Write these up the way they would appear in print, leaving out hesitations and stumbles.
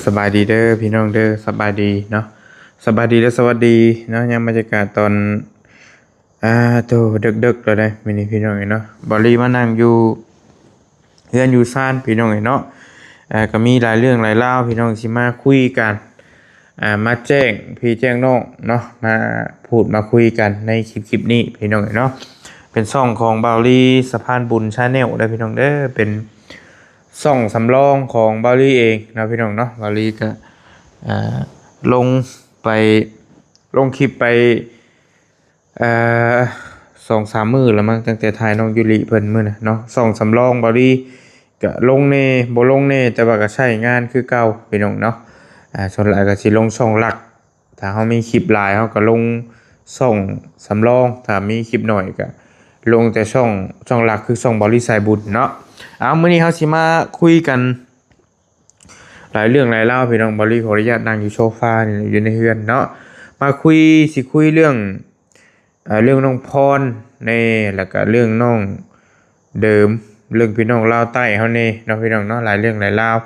สบายดีเด้อพี่น้องเด้อสบายดีเนาะสบายดีและสวัสดีเนาะยังบรรยากาศตอนโตดึกๆแล้วได้มื้อนี้พี่น้องเนาะบอลลี่มานั่งอยู่เฮือนอยู่ซ่านพี่น้องเนาะก็มีหลายเรื่องหลายราวพี่น้องสิมาคุยกันมาแจ้งพี่แจ้งน้องเนาะมาพูดมาคุยกันในคลิปนี้พี่น้องเนาะเป็นช่องของบอลลี่สะพานบุญชาแนลได้พี่น้องเด้อเป็นช่องสำรองของบอลลี่เองนะพี่น้องเนาะบอลลี่ก็ อ่าลงไปลงคลิปไปเอ่อ2-3 มื้อแล้วมั้งตั้งแต่ถ่ายน้องยูริเพิ่นมื้อน่ะเนาะส่องสำรองบอดี้ก็ลงแน่บ่ลงแน่แต่ว่าก็ใช้งานคือเก่าพี่น้องเนาะส่วนหลายก็สิลงช่องหลักถ้าเฮามีคลิปหลายเฮาก็ลงช่องสำรองถ้ามีคลิปน้อยก็ลงแต่ช่องหลักคือช่องบอดี้สายบุญเนาะมื้อนี้เฮาสิมาคุยกัน หลายเรื่องหลายเล่าวพี่น้องบอลลี่ขออนุญาตนั่งอยู่โซฟานี่อยู่ในเฮือนเนาะมาคุยเรื่องเรื่องน้องพรในแล้วก็เรื่องน้องเดิมเรื่องพี่น้องลาวใต้เฮานี่เนาะพี่น้องเนาะหลายเรื่องหลายราว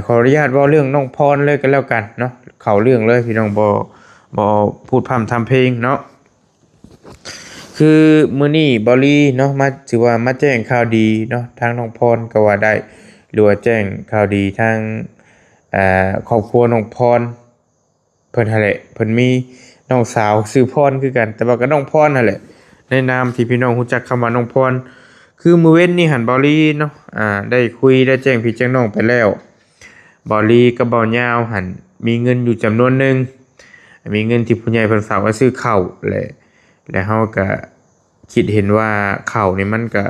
ขออนุญาตเว้าเรื่องน้องพรเลยก็แล้วกันเนาะเข้าเรื่องเลยพี่น้องบ่พูดพร่ำทำเพลงเนาะคือมื้อนี้บอลลี่เนาะมาถือว่ามาแจ้งข่าวดีเนาะทางน้องพรก็ว่าได้หรือว่าแจ้งข่าวดีทาง ครอบครัวน้องพรเพิ่นหั่นแหละเพิ่นมีน้องสาวชื่อพรคือกันแต่ว่าก็น้องพรนั่นแหละในนามที่พี่น้องรู้จักคำว่าน้องพรคือมื้อเว้นนี่หันเบาลีเนาะได้คุยได้แจ้งพี่แจ้งน้องไปแล้วเบาลีกับเบายาวหันมีเงินอยู่จำนวนหนึงมีเงินที่ผู้ใหญ่เพิ่นฝากไว้ซื้อข้าวและเฮาก็คิดเห็นว่าข้าวนี่มันก็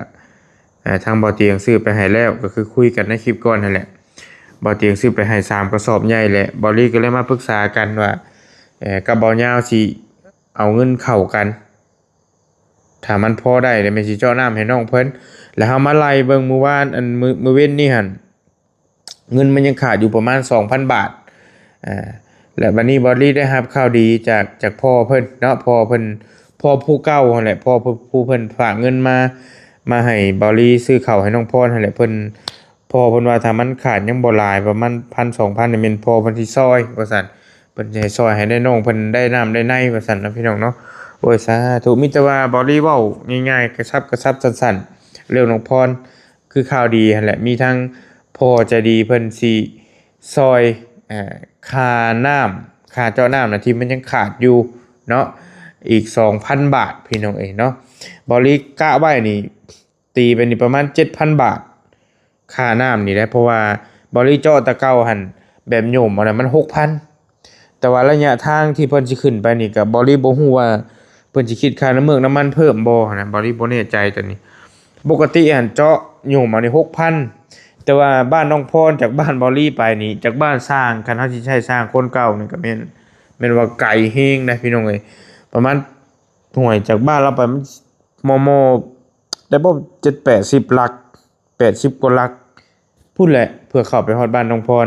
ทางบ่อเตียงซื้อไปให้แล้วก็คือคุยกันในคลิปก่อนนั่นแหละ บ่เตียงซื้อไปให้3 กระสอบใหญ่แหละบอลลี่ก็เลยมาปรึกษากันว่ากับเบายาวสิเอาเงินเข้ากันถ้ามันพอได้เดี๋ยวแม่สิเจาะน้ำให้น้องเพิ่นแล้วเฮามาไล่เบิ่งมื้อวานอันมื้อเว้นนี่หั่นเงินมันยังขาดอยู่ประมาณ 2,000 บาทอ่าและบัดนี้บอลลี่ได้รับข่าวดีจากพ่อเพิ่นเนาะพ่อผู้เก่านั่นแหละพ่อผู้เพิ่นฝากเงินมาให้บอลลี่ซื้อข้าวให้น้องพรนั่นแหละเพิ่น พ่อเพิ่นว่าถ้ามันขาดยังบ่หลายประมาณ1,000-2,000นี่แม่นพ่อเพิ่นสิซอยว่าซั่นเพิ่นสิให้ซอยให้ได้น้องเพิ่นได้น้ำได้ในว่าซั่นนะพี่น้องเนาะโอ้ยสาธุมีแต่ว่าบ่ได้เว้าง่ายๆกระชับสั้นๆเรื่องน้องพรคือข่าวดีหั่นแหละมีทั้งพ่อใจดีเพิ่นสิซอยค่าน้ำค่าเจาะน้ำน่ะที่มันยังขาดอยู่เนาะอีก 2,000 บาทพี่น้องเอ้ยเนาะบ่ลิกะไว้นี่ตีไปนี่ประมาณ 7,000 บาท ค่าน้ำนี่แหละเพราะว่าบริเจาะตะเก้าหันแบบโยมอันนั้นมัน6,000แต่ว่าระยะทางที่เพิ่นสิขึ้นไปนี่ก็บ่ฮู้ว่าเพิ่นสิคิดค่าน้ำเมืองน้ำมันเพิ่มบ่นะบ่แน่ใจตัวนี้ปกติหันเจาะโยมอันนี้6,000แต่ว่าบ้านน้องพรจากบ้านบริไปนี่จากบ้านสร้างคันเฮาสิใช้สร้างคนเก่านี่ก็แม่นว่าไกลแฮงนะพี่น้องเอ้ยประมาณห่วยจากบ้านเราไปมันมได้บ่7-80หลัก80กว่าหลัก พูดแหละเพื่อเข้าไปฮอดบ้านน้องพร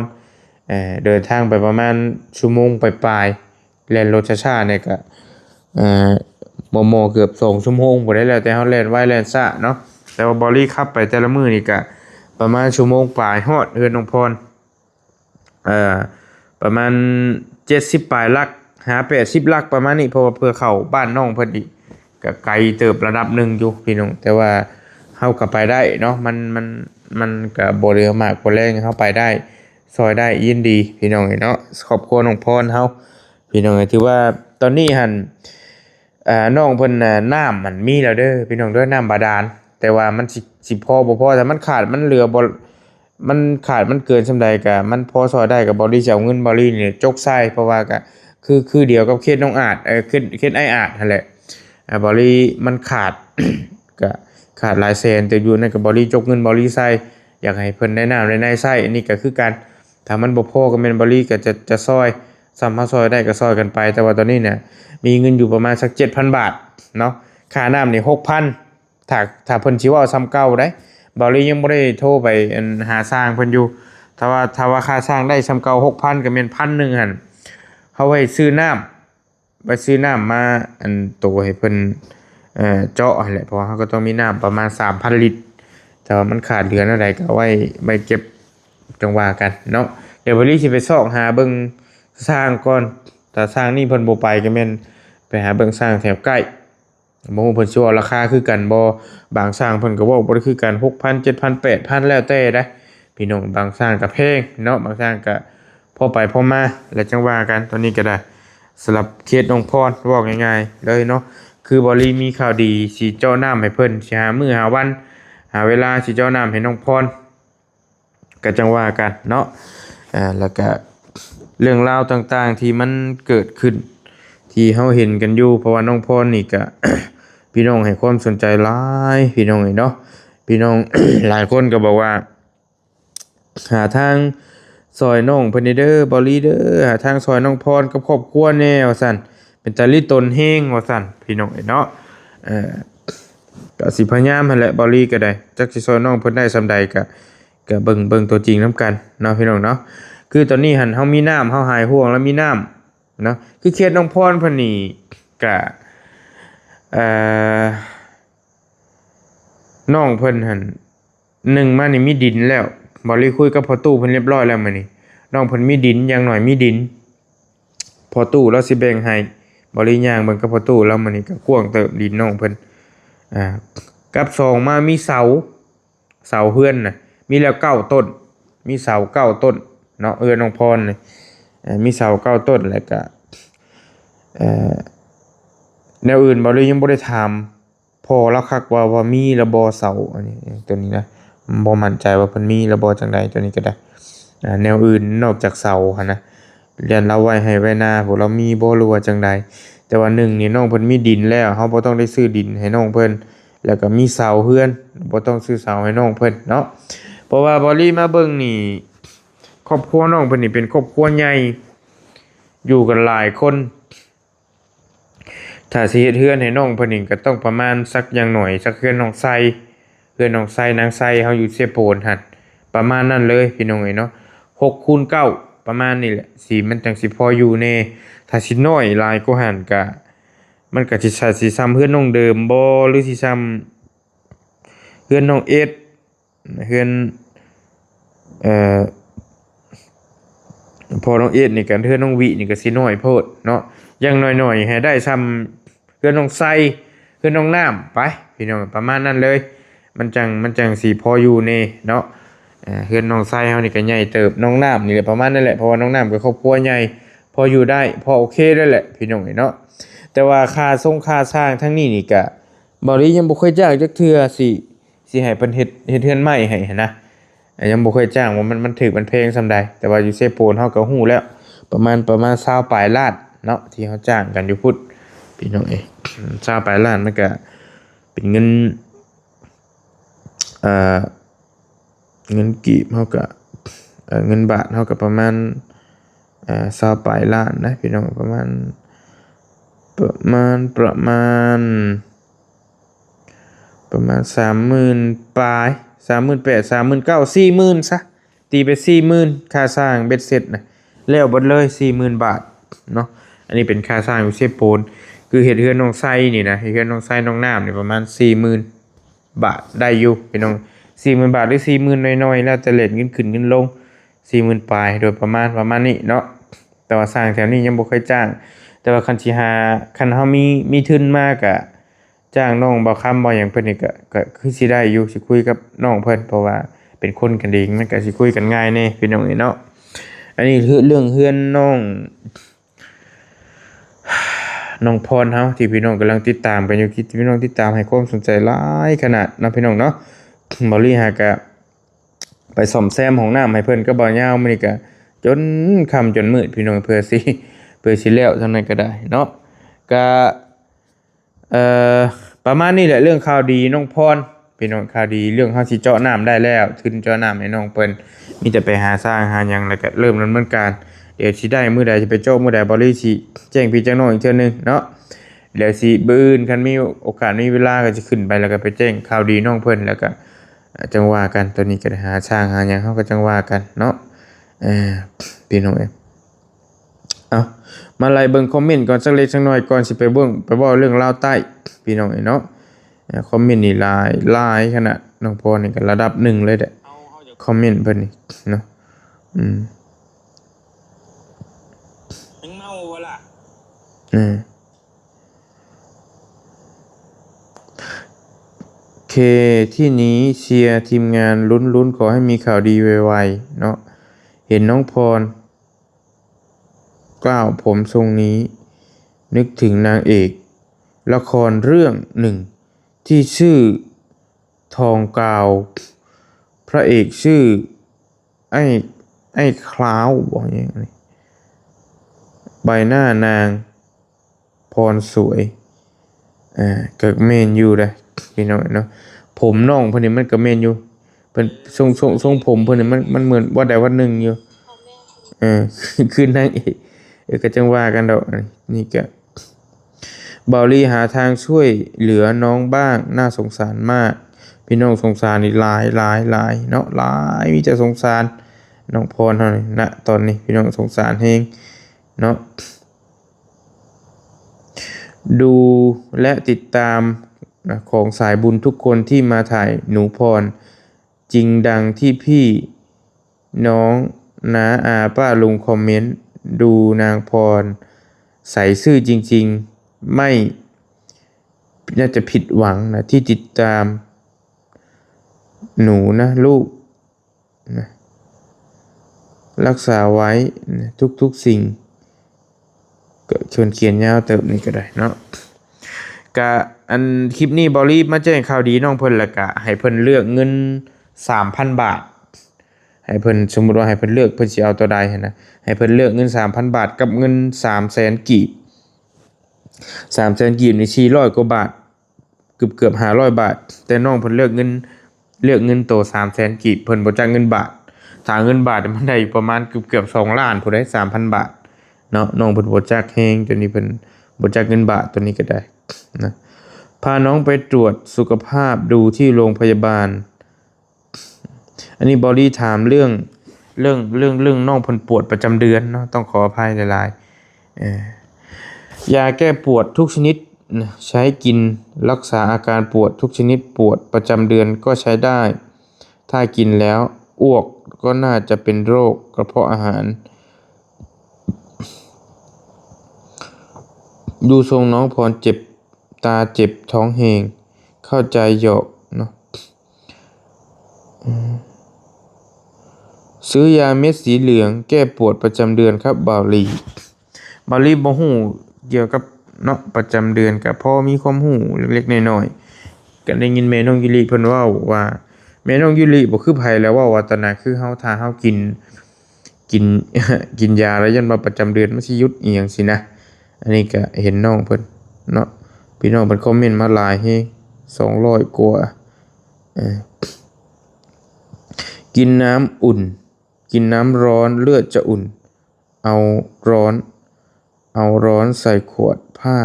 เดินทางไปประมาณชั่วโมงปลายๆแล่นรถช้าๆเนี่ยก็เอ่อเกือบ2 ชั่วโมงบ่ได้แล้วแต่เฮาแล่นไวแล่นช้าเนาะแต่ว่าบอลี่ขับไปแต่ละมื้อนี่ก็ประมาณชั่วโมงปลายฮอดเฮือนน้องพรเอ่อประมาณ70ปลายลักหา80ลักประมาณนี้เพราะว่าเพื่อเข้าบ้านน้องเพิ่นอีกก็ไกลเติบระดับหนึ่งอยู่พี่น้องแต่ว่าเฮาก็ไปได้เนาะมันก็บ่เร็วมากบ่แรงเฮาไปได้ซอยได้ยินดีพี่น้องเนาะครอบครัวน้องพรเฮาพี่น้องถือว่าตอนนี้หั่นน้องเพิ่นน่ะน้ำมันมีแล้วเด้อพี่น้องเด้อน้ำบาดาลแต่ว่ามันสิพอบ่พอถ้ามันขาดมันเหลือบ่มันขาดมันเกินส่ำใดก็มันพอซอยได้ก็บ่ได้สิเอาเงินบ่ลี่นี่จกใส่เพราะว่าก็คือเดียวกับเคสน้องอาจเคสไอ้อาจนั่นแหละบ่ลี่มันขาด ก็ขาดหลายแสนแต่อยู่นั่นก็บ่ลี่จกเงินบ่ลี่ใส่อยากให้เพิ่นได้น้ำได้ในใช้อันนี้ก็คือการถ้ามันบ่พอก็แม่นบ่ลี่ก็จะซอยซ้ำเฮาซอยได้ก็ซอยกันไปแต่ว่าตอนนี้เนี่ยมีเงินอยู่ประมาณสัก 7,000 บาทเนาะค่าน้ำนี่ 6,000ถ้าเพิ่นสิเว้าซ้ำเก่าได้บ่ลี่ยังบ่ได้โทรไปอันหาสร้างเพิ่นอยู่ถ้าว่าค่าสร้างได้ซ้ำเก่า 6,000 ก็แม่น1,000หั่นเฮาไว้ซื้อน้ำไปซื้อน้ำมาอันโตให้เพิ่นเจาะหั่นแหละเพราะว่าเฮาก็ต้องมีน้ำประมาณ 3,000 ลิตรแต่ว่ามันขาดเหลือเท่าใดก็เอาไว้เก็บจังว่ากันเนาะ เดี๋ยวบริสิไปซอกหาเบิ่งสร้างก่อนแต่สร้างนี่เพิ่นบ่ไปก็แม่นไปหาเบิ่งสร้างแถวใกล้บ่ฮู้เพิ่นสิว่าราคาคือกันบ่บางสร้างเพิ่นก็เว้าบ่ได้คือกัน 6,000 7,000 8,000แล้วแต่ได้พี่น้องบางสร้างก็แพงเนาะบางสร้างก็พอไปพอมาแล้วจังว่ากันตอนนี้ก็ได้สำหรับเคสน้องพรเว้าง่ายๆเลยเนาะคือบริมีข่าวดีสิเจาะน้ำให้เพิ่นสิหามื้อหาวันหาเวลาสิเจาะน้ำให้น้องพรก็จังว่ากันเนาะแล้วก็เรื่องราวต่างๆที่มันเกิดขึ้นที่เฮาเห็นกันอยู่เพราะว่าน้องพรนี่ก็ พี่น้องให้ความสนใจหลายพี่น้องเนาะพี่น้อง หลายคนก็บอกว่าหาทางซอยน้องเพิ่นเด้อบอลี่เด้อหาทางซอยน้องพรกับครอบครัวแน่ว่าซั่นเป็นตาลิตนเฮงว่าซั่นพี่น้องเนาะเอ่อก็สิพยายามหั่นแหละบอลี่ก็ได้จักสิซอยน้องเพิ่นได้ซำใดก็เบิ่งตัวจริงนํกันเนาะพี่น้องเนาะคือตอนนี้หั่นเฮามีน้ำเฮาหายห่วงแล้วมีน้ำเนาะคือเขตน้องพรเพิ่นนี่ก็เอ่อน้องเพิ่นหั่นหนึ่งมานี่มีดินแล้วบ่ได้คุยกับพ่อตู้เพิ่นเรียบร้อยแล้วมื้อนี้น้องเพิ่นมีดินอย่างน้อยมีดินพ่อตู้เราสิแบ่งให้บ่ได้ย่างเบิ่งกับพ่อตู้แล้วมื้อนี้ก็กว้างเติบดินน้องเพิ่นอ่ากับสองมามีเสาเฮือนน่ะมีแล้ว9ต้นมีเสา9ต้นเนาะน้องพรนี่มีเสา9ต้นแล้วก็เอ่อแนวอื่นบ่ได้ยังบ่ได้ถามพอแล้วคักว่ามีระบอเสาอันนี้ตัวนี้นะบ่มั่นใจว่าเพิ่นมีระบอจังใดตัวนี้ก็ได้แนวอื่นนอกจากเสาหั่นนะเรียนเราไว้ให้ไว้หน้าพวกเรามีบ่รู้ว่าจังใดแต่ว่าหนึ่งนี่น้องเพิ่นมีดินแล้วเฮาบ่ต้องได้ซื้อดินให้น้องเพิ่นแล้วก็มีเสาเฮือนบ่ต้องซื้อเสาให้น้องเพิ่นเนาะเพราะว่าบอลี่มาเบิ่งนี่ครอบครัวน้องเพิ่นนี่เป็นครอบครัวใหญ่อยู่กันหลายคนถ้าสิเฮ็ดเฮือนให้น้องเพิ่นนี่ก็ต้องประมาณสักอย่างหน่อยสักเฮือนน้องไสเฮือนน้องไสนางไสเฮาอยู่เสโปนหั่นประมาณนั้นเลยพี่น้องเอ้ยเนาะ6คูณ9ประมาณนี้แหละสิมันจังสิพออยู่แน่ถ้าสิน้อยหลายกว่าหั่นก็มันก็สิซ้ำเฮือนน้องเดิมบ่หรือสิซ้ำเฮือนน้องเอ็ดเฮือนเอ่อพอน้องเอ็ดนี่ก็เฮือนน้องวินี่ก็สิน้อยโพดเนาะอย่างน้อยๆให้ได้ซ้ำเฮือนน้องไสเฮือนน้องน้ำไปพี่น้องประมาณนั้นเลยมันจังสิพออยู่แน่เนาะเฮือนน้องไสเฮานี่ก็ใหญ่เติบน้องน้ำนี่แหละประมาณนั้นแหละเพราะว่าน้องน้ำก็ครอบครัวใหญ่พออยู่ได้พอโอเคได้แหละพี่น้องเนาะแต่ว่าค่าค่าสร้างทั้งนี้นี่ก็บ่ได้ยังบ่เคยจ้างจักเทื่อสิให้เพิ่นเฮ็ดเฮือนใหม่ให้นะยังบ่เคยจ้างว่ามันถูกมันแพงส่ำใดแต่ว่าอยู่เซโปนเฮาก็ฮู้แล้วประมาณ20ปลายล้านเนาะที่เฮาจ้างกันอยู่พุทธพี่น้อง20ปลายล้านมันก็เป็นเงินเงินกีบเฮาก็เงินบาทเฮาก็ประมาณ20ปลายล้านนะพี่น้องประมาณ30,000ปลาย38,000 39,000 40,000ซะตีไป40,000ค่าสร้างเบ็ดเสร็จนะแล้วเบิดเลย40,000บาทเนาะอันนี้เป็นค่าสร้างอยู่เซโปนคือเฮ็ดเฮือนน้องไส้นี่นะเฮ็ดเฮือนน้องไส้น้องน้ำนี่ประมาณ40,000บาทได้อยู่พี่น้อง40,000บาทหรือ40,000น้อยๆแล้วแต่เรทเงินขึ้นเงินลง40,000ปลายโดยประมาณนี้เนาะแต่ว่าสร้างแถวนี้ยังบ่เคยจ้างแต่ว่าคันสิหาคันเฮามีทุนมากอะจ้างน้องบ่คำบ่หยังเพิ่นนี่ก็คือสิได้อยู่สิคุยกับน้องเพิ่นเพราะว่าเป็นคนกันเองมันก็สิคุยกันง่ายแน่พี่น้องเนาะอันนี้คือเรื่องเฮือนน้องพรเฮาที่พี่น้องกำลังติดตามกันอยู่คิดพี่น้องติดตามให้ความสนใจหลายขนาดนะพี่น้องเนาะบ่ลี่หาก็ไปซ่อมแซมห้องน้ำให้เพิ่นก็บ่ยาวมื้อนี้ก็จนค่ำจนมืดพี่น้องเพื่อสิแล้วเท่านั้นก็ได้เนาะก็ประมาณนี้แหละเรื่องข่าวดีน้องพรพี่น้องข่าวดีเรื่องเฮาสิเจาะน้ำได้แล้วทุนเจาะน้ำให้น้องเพิ่นมีแต่ไปหาสร้างหาหยังแล้วก็เริ่มดำเนินการเดี๋ยวสิได้มื้อใดจะไปเจาะมื้อใดบ่ได้สิแจ้งพี่แจ้งน้องอีกเทื่อนึงเนาะเดี๋ยวสิมื้ออื่นคันมีโอกาสมีเวลาก็จะขึ้นไปแล้วก็ไปแจ้งข่าวดีน้องเพิ่นแล้วก็จังว่ากันตอนนี้ก็หาสร้างหาหยังเฮาก็จังว่ากันเนาะพี่น้องเอามาไล่เบิ่งคอมเมนต์ก่อนสักเล็กสักน้อยก่อนสิไปเว้าเรื่องราวใต้พี่น้องเนาะคอมเมนต์นี่หลายขนาดน้องพรนี่ก็ระดับ1เลยแหละคอมเมนต์เพิ่นนี่เนาะ เคที่นี้เชียร์ทีมงานลุ้นขอให้มีข่าวดีไวๆเนาะเห็นน้องพรกล่าวผมทรงนี้นึกถึงนางเอกละครเรื่องหนึ่งที่ชื่อทองกาวพระเอกชื่อไอ้คล้าวบอกอย่างนี้ใบหน้านางพรสวยเกิดเมนอยู่เลยพี่น้องเนาะผมน้องเพิ่นนี่มันก็เมนอยู่เพิ่นทรงผมเพิ่นนี่มันเหมือนว่าใดว่าหนึ่งอยู่เออคือนางเอกก็จังว่ากันดอกนี่ก็เบาลีหาทางช่วยเหลือน้องบ้างน่าสงสารมากพี่น้องสงสารนี่หลายเนาะหลายมีแต่สงสารน้องพรเท่านี้ณตอนนี้พี่น้องสงสารเฮงเนาะดูและติดตามของสายบุญทุกคนที่มาถ่ายหนูพรจริงดังที่พี่น้องน้าอาป้าลุงคอมเมนต์ดูนางพรใส่ซื่อจริงๆไม่น่าจะผิดหวังนะที่ติดตามหนูนะลูกนะรักษาไว้นะทุกสิ่งก็ชวนเขียนยาวเติบนี่ก็ได้เนาะกะอันคลิปนี้บอลลี่มาแจ้งข่าวดีน้องเพิ่นละกะให้เพิ่นเลือกเงิน 3,000 บาทให้เพิ่นสมมุติว่าให้เพิ่นเลือกเพิ่นสิเอาตัวใดหั่นนะให้เพิ่นเลือกเงิน 3,000 บาทกับเงิน 300,000 กีบ 300,000 กีบนี่400 กว่าบาทเกือบ500 บาทแต่น้องเพิ่นเลือกเงินโต 300,000 กีบเพิ่นบ่จักเงินบาทถ้าเงินบาทมันได้ประมาณเกือบ2ล้านผู้ใด 3,000 บาทเนาะน้องเพิ่นบ่จักแฮงตัวนี้เพิ่นบ่จักเงินบาทตัวนี้ก็ได้นะพาน้องไปตรวจสุขภาพดูที่โรงพยาบาลอันนี้บอดี้ถามเรื่องน้องเพิ่นปวดประจำเดือนเนาะต้องขออภัยหลายๆยาแก้ปวดทุกชนิดใช้กินรักษาอาการปวดทุกชนิดปวดประจำเดือนก็ใช้ได้ถ้ากินแล้วอ้วกก็น่าจะเป็นโรคกระเพาะอาหารดูทรงน้องพรเจ็บตาเจ็บท้องแหงเข้าใจหยอกเนาะซื้อยาเม็ดสีเหลืองแก้ปวดประจำเดือนครับบาลีบ่ฮู้เกี่ยวกับเนาะประจำเดือนก็พอมีความรู้เล็กๆน้อยๆก็ได้ยินแม่น้องยุริเพิ่นเว้าว่าแม่น้องยุริบ่คือไผแล้วเว้าว่าตอนน่ะคือเฮาถ้าเฮากิน กินยาแล้วยันว่าประจำเดือนมันสิหยุดอีหยังสินะอันนี้ก็เห็นน้องเพิ่นเนาะพี่น้องเพิ่นคอมเมนต์มาหลายแฮง200 กว่ากินน้ำอุ่นกินน้ำร้อนเลือดจะอุ่นเอาร้อนใส่ขวดผ้า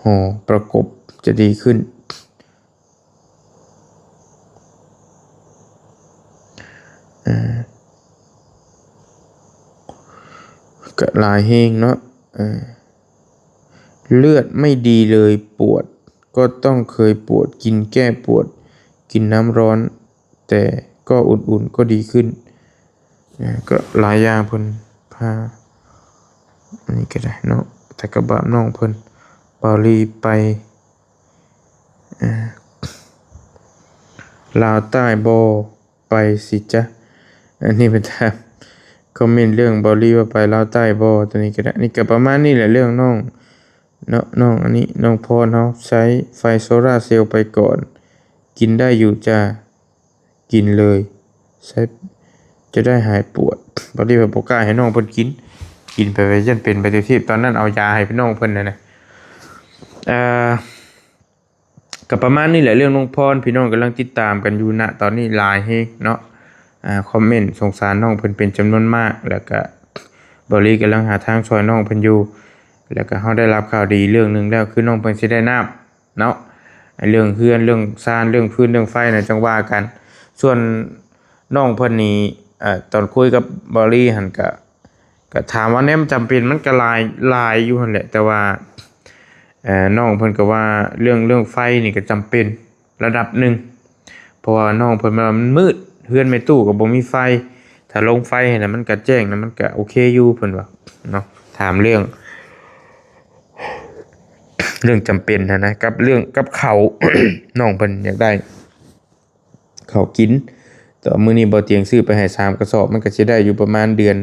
ห่อประกบจะดีขึ้นก็หลายแฮงเนาะเลือดไม่ดีเลยปวดก็ต้องเคยปวดกินแก้ปวดกินน้ำร้อนแต่ก็อุ่นๆก็ดีขึ้นก็หลายอย่างเพิ่นพาอันนี้ก็ได้เนาะแต่กระบะน้องเพิ่นบาลีไปลาวใต้บ่ไปสิจ๊ะอันนี้เป็นทางคอมเมนต์เรื่องบาลีว่าไปลาวใต้บ่ตัวนี้ก็ได้นี่ก็ประมาณนี้แหละเรื่องน้องเนาะน้องอันนี้น้องพรเฮาใช้ไฟโซล่าร์เซลล์ไปก่อนกินได้อยู่จ้ากินเลยใช้จะได้หายปวดบาลีว่าบ่กล้าให้น้องเพิ่นกินไปไว้ยันเป็นไปที่ตอนนั้นเอายาให้พี่น้องเพิ่นน่ะก็ประมาณนี้แหละเรื่องน้องพรพี่น้องกำลังติดตามกันอยู่ณตอนนี้หลายแฮงเนาะคอมเมนต์สงสารน้องเพิ่นเป็นจำนวนมากแล้วก็บริกำลังหาทางช่วยน้องเพิ่นอยู่แล้วก็เฮาได้รับข่าวดีเรื่องนึงแล้วคือน้องเพิ่นสิได้น้ำเนาะเรื่องเฮือนเรื่องซ่านเรื่องพื้นเรื่องไฟน่ะจังว่ากันส่วนน้องเพิ่นนี่ตอนคุยกับบอลี่หั่นก็ถามว่าแนมจำเป็นมันก็หลายอยู่หั่นแหละแต่ว่าน้องเพิ่นก็ว่าเรื่องไฟนี่ก็จำเป็นระดับหนึ่งเพราะว่าน้องเพิ่นว่ามันมืดเฮือนไม่ตู้ก็บ่มีไฟถ้าลงไฟให้น่ะมันก็แจ้งน่ะมันก็โอเคอยู่เพิ่นว่าเนาะถามเรื่อง เรื่องจำเป็นนะกับเรื่องกับเขา น้องเพิ่นอยากได้เขาวกินแต่มื้อนี้บ่เตียงซื้อไปให้3กระสอบมันก็สิได้อยู่ประมาณเดือน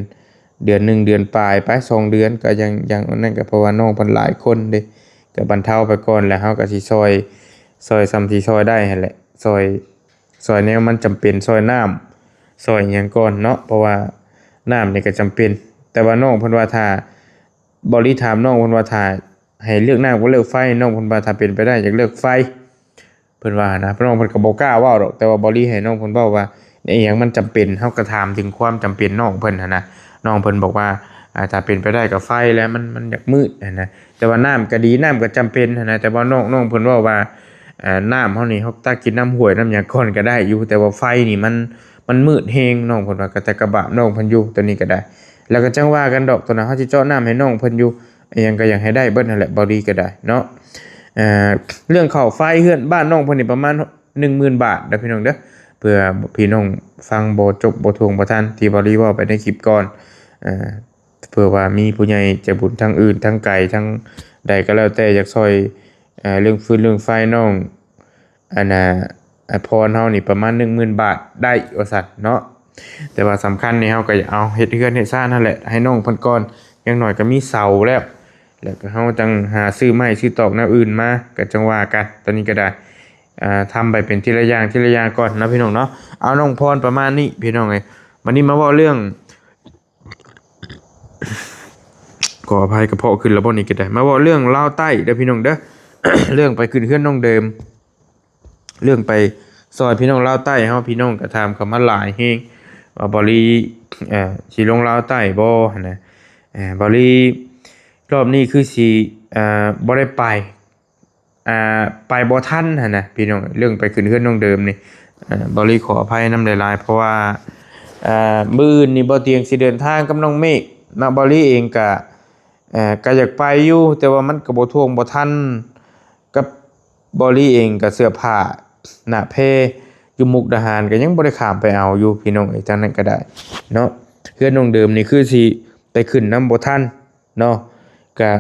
หนึ่งเดือนปลายไป2เดือนก็ยังอันนั้นก็เพราะว่าน้องเพิ่นหลายคนเด้ก็บรรเทาไปก่อนแล้วเฮาก็สิซอยซ้ำที่ซอยได้หั่นแหละซอยแนวมันจำเป็นซอยน้ำซอยหยังก่อนเนาะเพราะว่าน้ำนี่ก็จำเป็นแต่ว่าน้องเพิ่นว่าถ้าบ่ริถามน้องเพิ่นว่าถ้าให้เลือกน้ำบ่เลือกไฟน้องเพิ่นว่าถ้าเป็นไปได้อยากเลือกไฟ เพิ่นว่านะน้องเพิ่นก็บ่กล้าเว้าดอกแต่ว่าบ่รีให้น้องเพิ่นเว้าว่าอิหยังมันจำเป็นเฮาก็ถามถึงความจำเป็นน้องเพิ่นหันนะน้องเพิ่นบอกว่าถ้าเป็นไปได้ก็ไฟแล้วมันอยากมืดหันนะแต่ว่าน้ำก็ดีน้ำก็จำเป็นหันนะแต่ว่าน้องเพิ่นเว้าว่าน้ำเฮานี่เฮาตักกินน้ำห้วยน้ำหยังก่อนก็ได้อยู่แต่ว่าไฟนี่มันมืดแฮงน้องเพิ่นว่าก็แต่กระบะน้องเพิ่นอยู่ตัวนี้ก็ได้แล้วก็จังว่ากันดอกตัวนั้นเฮาสิเจาะน้ำให้น้องเพิ่นอยู่อิหยังก็อยากให้ได้เบิดนั่นแหละบ่ดีก็ได้เนาะ เรื่องเข้าไฟเฮือนบ้านน้องเพิ่นนี่ประมาณ10,000 บาทเด้อพี่น้องเด้อเพื่อพี่น้องฟังบ่จบบ่ทวงบ่ทันที่บ่รีเว้าไปในคลิปก่อนอ่าเพื่อว่ามีผู้ใหญ่ใจบุญทางอื่นทางไกลทางใดก็แล้วแต่อยากช่วยเรื่องฟืนเรื่องไฟน้องอันน่ะพรเฮานี่ประมาณ10,000 บาทได้ว่าซั่นเนาะแต่ว่าสำคัญนี่เฮาก็เอาเฮ็ดเฮือนเฮ็ดซ่านนั่นแหละให้น้องเพิ่นก่อนอย่างน้อยก็มีเสาแล้ว แล้วก็เฮาจังหาซื้อไม้ซื้อตอกแนวอื่นมาก็จังว่ากันตอนนี้ก็ได้ทำไปเป็นทีละอย่างก่อนนะพี่น้องเนาะเอาน้องพรประมาณนี้พี่น้องเอ้ยวันนี้มาเว้าเรื่อง ขออภัยกระเพาะขึ้นแล้วบ่นี้ก็ได้มาเว้าเรื่องลาวใต้เด้อพี่น้องเด้อ เรื่องไปขึ้นเฮือนน้องเดิมเรื่องไปซอยพี่น้องลาวใต้เฮาพี่น้องก็ถามเข้ามาหลายแฮงว่าบ่ลีสิลงลาวใต้บ่หั่นน่ะบ่ลี รอบนี้คือสิบ่ได้ไปไปบ่ทันหั่นน่ะพี่น้องเรื่องไปขึ้นเรือนน้องเดิมนี่บ่รีขออภัยนำหลายๆเพราะว่ามื้ออื่นนี่บ่เตียงสิเดินทางกับน้องเมฆเนาะบ่รีเองก็อยากไปอยู่แต่ว่ามันก็บ่ท่วงบ่ทันกับบ่รีเองก็เสื้อผ้าหน้าเพอยู่มุกดาหารก็ยังบ่ได้ข้ามไปเอาอยู่พี่น้องจังนั้นก็ได้เนาะเรือนน้องเดิมนี่คือสิไปขึ้นนำบ่ทันเนาะ ก็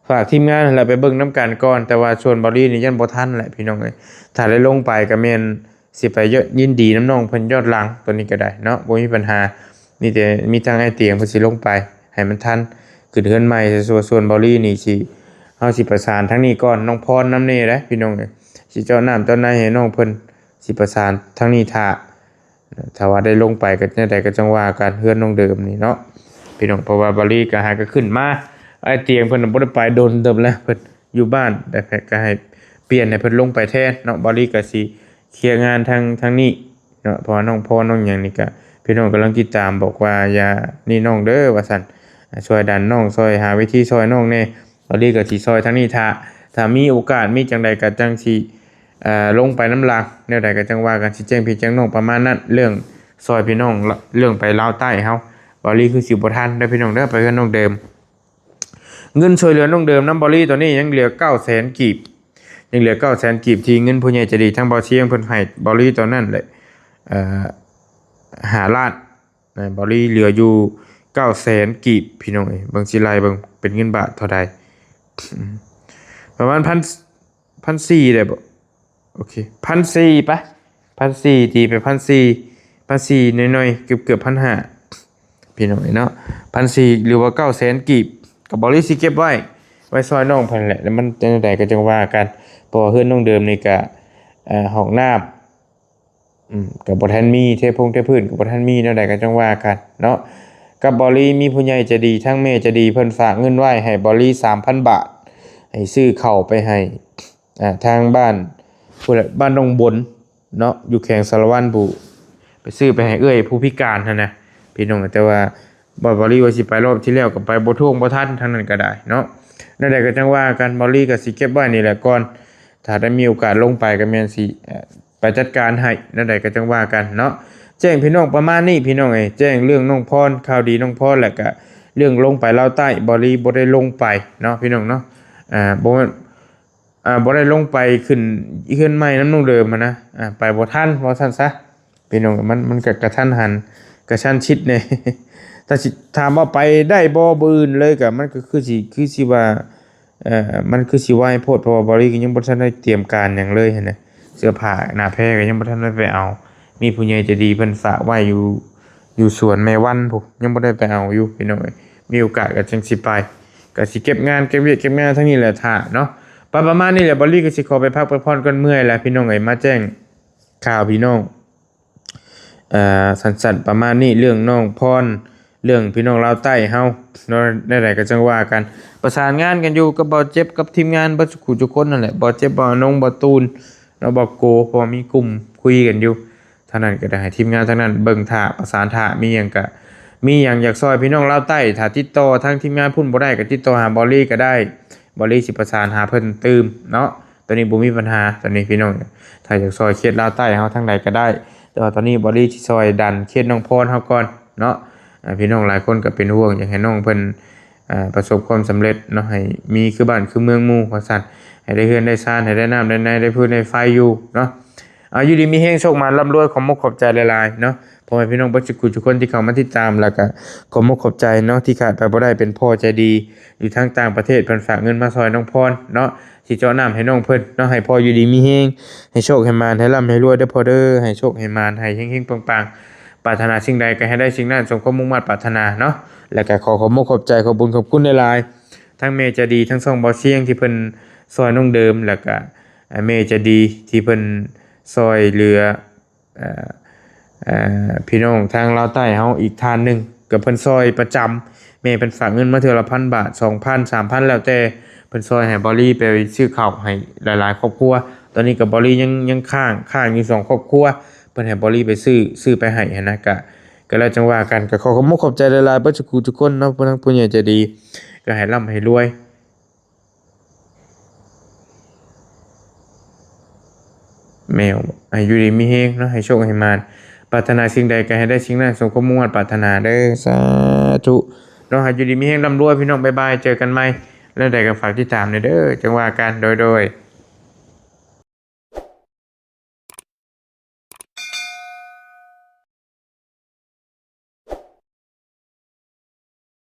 ฝากทีมงานนั่นแหละไปเบิ่งน้ำกันก่อนแต่ว่าชวนบอดี้นี่ยันบ่ทันแหละพี่น้องเอ้ยถ้าได้ลงไปก็แม่นสิไปเยอะยินดีน้ำน้องเพิ่นยอดหลังตัวนี้ก็ได้เนาะบ่มีปัญหามีแต่มีทางไอ้เตียงเพิ่นสิลงไปให้มันทันขึ้นเฮือนใหม่ส่วนบอดี้นี่สิเฮาสิประสานทั้งนี้ก่อนน้องพรนำนี่เด้พี่น้องเอ้ยสิเจาะน้ำเจาะในให้น้องเพิ่นสิประสานทั้งนี้ถ้าว่าได้ลงไปก็จังได๋ก็จังว่ากันเฮือนน้องเดิมนี่เนาะพี่น้องเพราะว่าบอดี้ก็หาก็ขึ้นมา ไอ้เตียงเพิ่นบ่ได้ไปโดนเติมแล้วเพิ่นอยู่บ้านแต่ก็ให้เปลี่ยนให้เพิ่นลงไปแทนเนาะบ่รีก็สิเคลียร์งานทางนี้เนาะเพราะน้องพ่อน้องหยังนี่ก็พี่น้องกำลังติดตามบอกว่าอย่านี่น้องเด้อว่าซั่นช่วยดันน้องช่วยหาวิธีช่วยน้องแน่บ่รีก็สิช่วยทางนี้ถ้ามีโอกาสมีจังใดก็จังสิลงไปน้ำหลักแนวใดก็จังว่ากันสิแจ้งพี่แจ้งน้องประมาณนั้นเรื่องช่วยพี่น้องเรื่องไปลาวใต้เฮาบ่รีคือสิบ่ทันเด้อพี่น้องเด้อไปกับน้องเดิม เงินช่วยเหลือน้องเดิมน้ำบอรี่ตัวนี้ยังเหลือ900,000 กีบยังเหลือ900,000 กีบที่เงินผู้ใหญ่ใจดีทั้งบอเชียงเพิ่นให้บอรี่ตัวนั้นเลย5 ล้านบอรี่เหลืออยู่900,000 กีบพี่น้องเอ้ยเบิ่งสิไล่เบิ่งเป็นเงินบาทเท่าใดประมาณ1,400ได้บ่โอเค1,400ปะ1,400ตีไป1,400น้อยๆเกือบ1,500พี่น้องเนาะ1,400หรือว่า900,000 กีบกับบริสิเก็บไว้ซอยน้องเพิ่นแหละแล้วมันจังได๋ก็จังว่ากันเพราะว่าเฮือนน้องเดิมนี่ก็ห้องน้ำก็บ่ทันมีเทพื้นก็บ่ทันมีแนวใดก็จังว่ากันเนาะกับบริมีผู้ใหญ่ใจดีทั้งแม่ใจดีเพิ่นฝากเงินไว้ให้บริ 3,000 บาทให้ซื้อข้าวไปให้ทางบ้านพุ่นละบ้านดงบนเนาะอยู่แขวงสารวัตรบุไปซื้อไปให้เอื้อยผู้พิการหั่นน่ะพี่น้องแต่ว่าบอลี่ว่าสิไปรอบที่แล้วก็ไปบ่ท่วงบ่ทันทางนั้นก็ได้เนาะนั่นแหละก็จังว่ากันบอลี่ก็สิเก็บไว้นี่แหละก่อนถ้าได้มีโอกาสลงไปก็แม่นสิไปจัดการให้นั่นแหละก็จังว่ากันเนาะแจ้งพี่น้องประมาณนี้พี่น้องเอ้ยแจ้งเรื่องน้องพรข่าวดีน้องพรแล้วก็เรื่องลงไปลาวใต้บอลี่บ่ได้ลงไปเนาะพี่น้องเนาะบ่ได้ลงไปขึ้นใหม่น้ำน้องเดิมนะไปบ่ทันว่าซั่นซะพี่น้องมันก็กระทันหันกระชั้นชิดเนี่ย ถ้าถามว่าไปได้บ่อื่นเลยก็มันก็คือสิว่า มันคือสิไหวโพดเพราะว่าบริก็ยังบ่ทันได้เตรียมการหยังเลยหันน่ะเสื้อผ้าหน้าแพรก็ยังบ่ทันได้ไปเอา มีผู้ใหญ่ใจดีเพิ่นฝากไว้อยู่สวนแม่วันพุยังบ่ได้ไปเอาอยู่พี่น้องเอ้ยมีโอกาสก็จังสิไปก็สิเก็บงานเก็บเวียกเก็บงานทั้งนี้แหละท่าเนาะประมาณนี้แหละบอลลี่ก็สิขอไปพักไปผ่อนก่อนเมื่อยแล้วพี่น้องเอ้ยมาแจ้งข่าวพี่น้องสั้นๆประมาณนี้เรื่องน้องพรเรื่องพี่น้องลาวใต้เฮาเนาะได้ๆก็จังว่ากันประสานงานกันอยู่กับบ่เจ็บกับทีมงานเบิดทุกคนนั่นแหละบ่เจ็บบ่นงบ่ตูนเนาะบ่โกเพราะว่ามีกลุ่มคุยกันอยู่ท่านั้นก็ได้ให้ทีมงานทั้งนั้นเบิ่งท่าประสานท่ามีหยังก็มีหยังอยากซอยพี่น้องลาวใต้ถ้าติดต่อทางทีมงานพุ่นบ่ได้ก็ติดต่อหาบอลลี่ก็ได้บอลลี่สิประสานหาเพิ่นตืมเนาะตอนนี้บ่มีปัญหาตอนนี้พี่น้องถ้าอยากซอยเขตลาวใต้เฮาทางใดก็ได้แต่ว่าตอนนี้บอลลี่สิซอยดันเขตน้องพรเฮาก่อนเนาะพี่น้องหลายคนก็เป็นห่วงอยากให้น้องเพิ่นประสบความสำเร็จเนาะให้มีคือบ้านคือเมืองหมู่ว่าซั่นให้ได้เฮือนได้ซ่านให้ได้น้ำได้ในได้พื้นได้ไฟอยู่เนาะอยู่ดีมีแฮงโชคมาร่ำรวยขอบมกขอบใจหลายๆเนาะพ่อแม่พี่น้องเบ่ทุกคนที่เข้ามาติดตามแล้วก็ขอบมกขอบใจเนาะที่ขาดไปบ่ได้เป็นพ่อใจดีอยู่ทางต่างประเทศเพิ่นฝากเงินมาซอยน้องพรเนาะสิเจาะน้ำให้น้องเพิ่นเนาะให้พ่ออยู่ดีมีแฮงให้โชคให้มานให้ร่ำให้รวยเด้อพ่อเด้อให้โชคให้มานให้เฮงๆปังๆปรารถนาสิ่งใดก็ให้ได้สิ่งนั้นสมความมุ่งมั่นปรารถนาเนาะแล้วก็ขอบมกขอบใจขอบบุญขอบคุณหลายๆทั้งเมย์จะดีทั้งสองบ่อเชียงที่เพิ่นซอยน้องเดิมแล้วก็เมย์จะดีที่เพิ่นซอยเหลือพี่น้องทางลาวใต้เฮาอีกทานหนึ่งกับเพิ่นซอยประจำแม่เพิ่นฝากเงินมาเทื่อละ1,000 บาท 2,000 3,000แล้วแต่เพิ่นซอยให้บอลลี่ไปซื้อข้าวให้หลายๆครอบครัวตอนนี้กับบอลลี่ยังค้างอยู่2ครอบครัวเพิ่นให้บอลลี่ไปซื้อไปให้หันนะก็แล้วจังว่ากันก็ขอขอบใจหลายๆเบิดทุกคนเนาะผู้ทั้งผู้ใหญ่ใจดีก็ให้ร่ำให้รวยแมวให้อยู่ดีมีแฮงเนาะให้โชคให้มานปรารถนาสิ่งใดก็ให้ได้สิ่งนั้นสมความมุ่งมั่นปรารถนาเด้อสาธุเนาะให้อยู่ดีมีแฮงร่ำรวยพี่น้องบ๊ายบายเจอกันใหม่แล้วใดก็ฝากติดตามเด้อจังว่ากันโดย